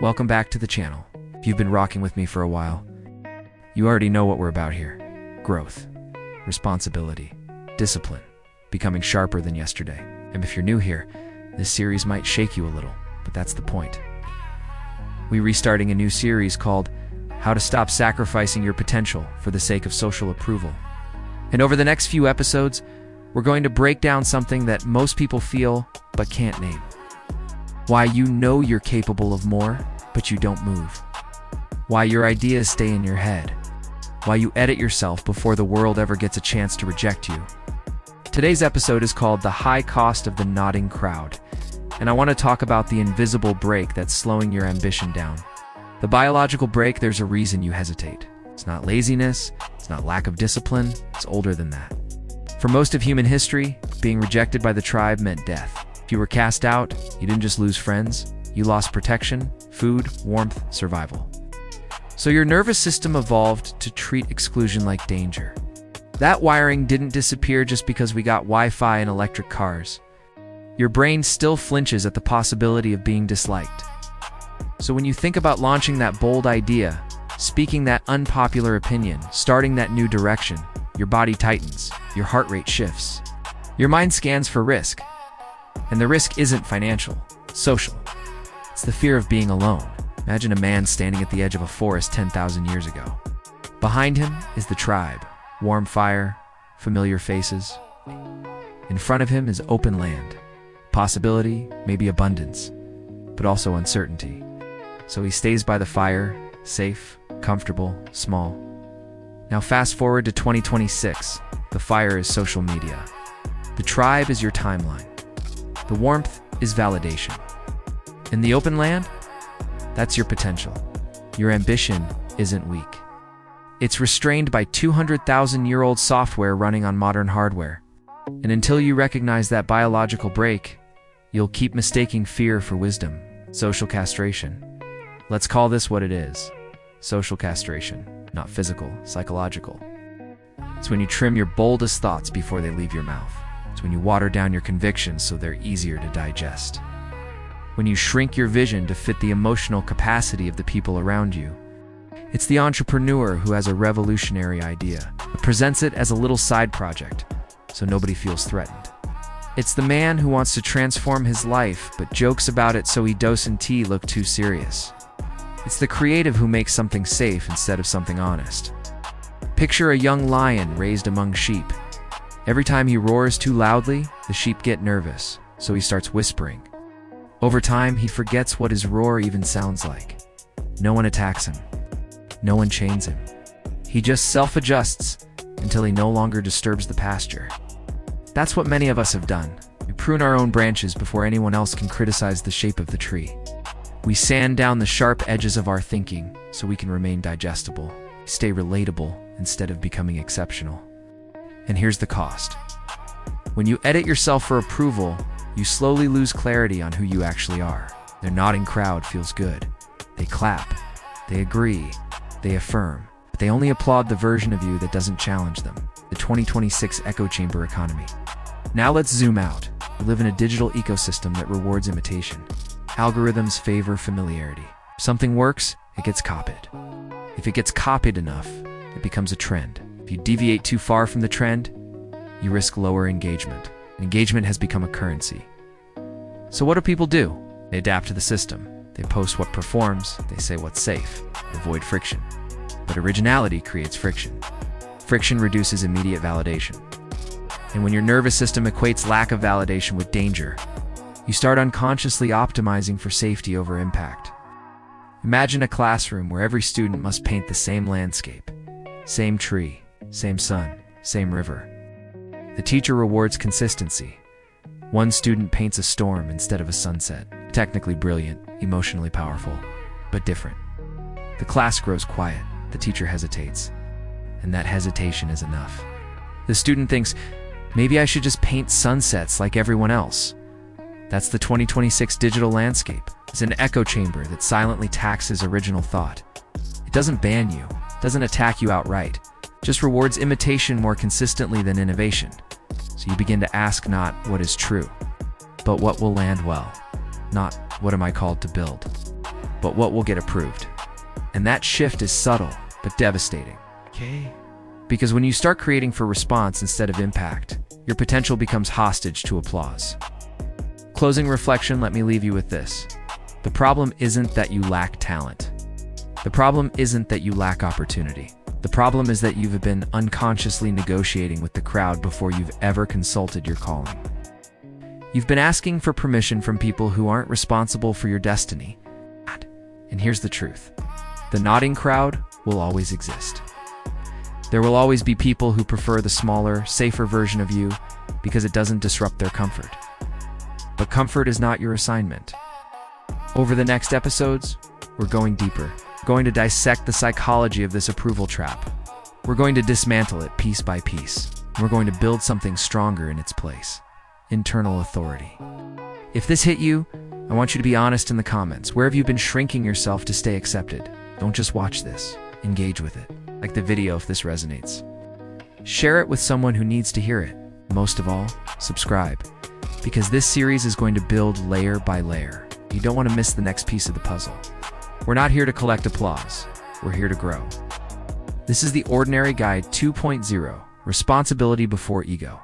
Welcome back to the channel. If you've been rocking with me for a while, you already know what we're about here. Growth, responsibility, discipline, becoming sharper than yesterday. And if you're new here, this series might shake you a little, but that's the point. We're restarting a new series called How to Stop Sacrificing Your Potential for the Sake of Social Approval. And over the next few episodes, we're going to break down something that most people feel but can't name. Why you know you're capable of more, but you don't move. Why your ideas stay in your head. Why you edit yourself before the world ever gets a chance to reject you. Today's episode is called The High Cost of the Nodding Crowd, and I want to talk about the invisible brake that's slowing your ambition down. The biological brake, there's a reason you hesitate. It's not laziness, it's not lack of discipline, it's older than that. For most of human history, being rejected by the tribe meant death. If you were cast out, you didn't just lose friends, you lost protection, food, warmth, survival. So your nervous system evolved to treat exclusion like danger. That wiring didn't disappear just because we got Wi-Fi and electric cars. Your brain still flinches at the possibility of being disliked. So when you think about launching that bold idea, speaking that unpopular opinion, starting that new direction, your body tightens, your heart rate shifts. Your mind scans for risk. And the risk isn't financial, it's social. It's the fear of being alone. Imagine a man standing at the edge of a forest 10,000 years ago. Behind him is the tribe, warm fire, familiar faces. In front of him is open land, possibility, maybe abundance, but also uncertainty. So he stays by the fire, safe, comfortable, small. Now fast forward to 2026. The fire is social media. The tribe is your timeline. The warmth is validation. In the open land, that's your potential. Your ambition isn't weak. It's restrained by 200,000-year-old software running on modern hardware. And until you recognize that biological brake, you'll keep mistaking fear for wisdom. Social castration. Let's call this what it is. Social castration, not physical, psychological. It's when you trim your boldest thoughts before they leave your mouth. It's when you water down your convictions so they're easier to digest. When you shrink your vision to fit the emotional capacity of the people around you. It's the entrepreneur who has a revolutionary idea, but presents it as a little side project, so nobody feels threatened. It's the man who wants to transform his life, but jokes about it so he doesn't look too serious. It's the creative who makes something safe instead of something honest. Picture a young lion raised among sheep. Every time he roars too loudly, the sheep get nervous, so he starts whispering. Over time, he forgets what his roar even sounds like. No one attacks him. No one chains him. He just self-adjusts until he no longer disturbs the pasture. That's what many of us have done. We prune our own branches before anyone else can criticize the shape of the tree. We sand down the sharp edges of our thinking so we can remain digestible, stay relatable instead of becoming exceptional. And here's the cost. When you edit yourself for approval, you slowly lose clarity on who you actually are. Their nodding crowd feels good. They clap, they agree, they affirm, but they only applaud the version of you that doesn't challenge them. The 2026 echo chamber economy. Now let's zoom out. We live in a digital ecosystem that rewards imitation. Algorithms favor familiarity. If something works, it gets copied. If it gets copied enough, it becomes a trend. If you deviate too far from the trend, you risk lower engagement. Engagement has become a currency. So what do people do? They adapt to the system. They post what performs, they say what's safe, avoid friction. But originality creates friction. Friction reduces immediate validation. And when your nervous system equates lack of validation with danger, you start unconsciously optimizing for safety over impact. Imagine a classroom where every student must paint the same landscape, same tree, same sun, same river. The teacher rewards consistency. One student paints a storm instead of a sunset. Technically brilliant, emotionally powerful, but different. The class grows quiet. The teacher hesitates. And that hesitation is enough. The student thinks, maybe I should just paint sunsets like everyone else. That's the 2026 digital landscape. It's an echo chamber that silently taxes original thought. It doesn't ban you, doesn't attack you outright, just rewards imitation more consistently than innovation. So you begin to ask not what is true, but what will land well, not what am I called to build. but what will get approved. And that shift is subtle, but devastating. Okay. Because when you start creating for response instead of impact, your potential becomes hostage to applause. Closing reflection, let me leave you with this. The problem isn't that you lack talent. The problem isn't that you lack opportunity. The problem is that you've been unconsciously negotiating with the crowd before you've ever consulted your calling. You've been asking for permission from people who aren't responsible for your destiny. And here's the truth. The nodding crowd will always exist. There will always be people who prefer the smaller, safer version of you because it doesn't disrupt their comfort. But comfort is not your assignment. Over the next episodes, we're going deeper. We're going to dissect the psychology of this approval trap. We're going to dismantle it piece by piece. We're going to build something stronger in its place. Internal authority. If this hit you, I want you to be honest in the comments. Where have you been shrinking yourself to stay accepted? Don't just watch this. Engage with it. Like the video if this resonates. Share it with someone who needs to hear it. Most of all, subscribe. Because this series is going to build layer by layer. You don't want to miss the next piece of the puzzle. We're not here to collect applause. We're here to grow. This is the Ordinary Guide 2.0, Responsibility Before Ego.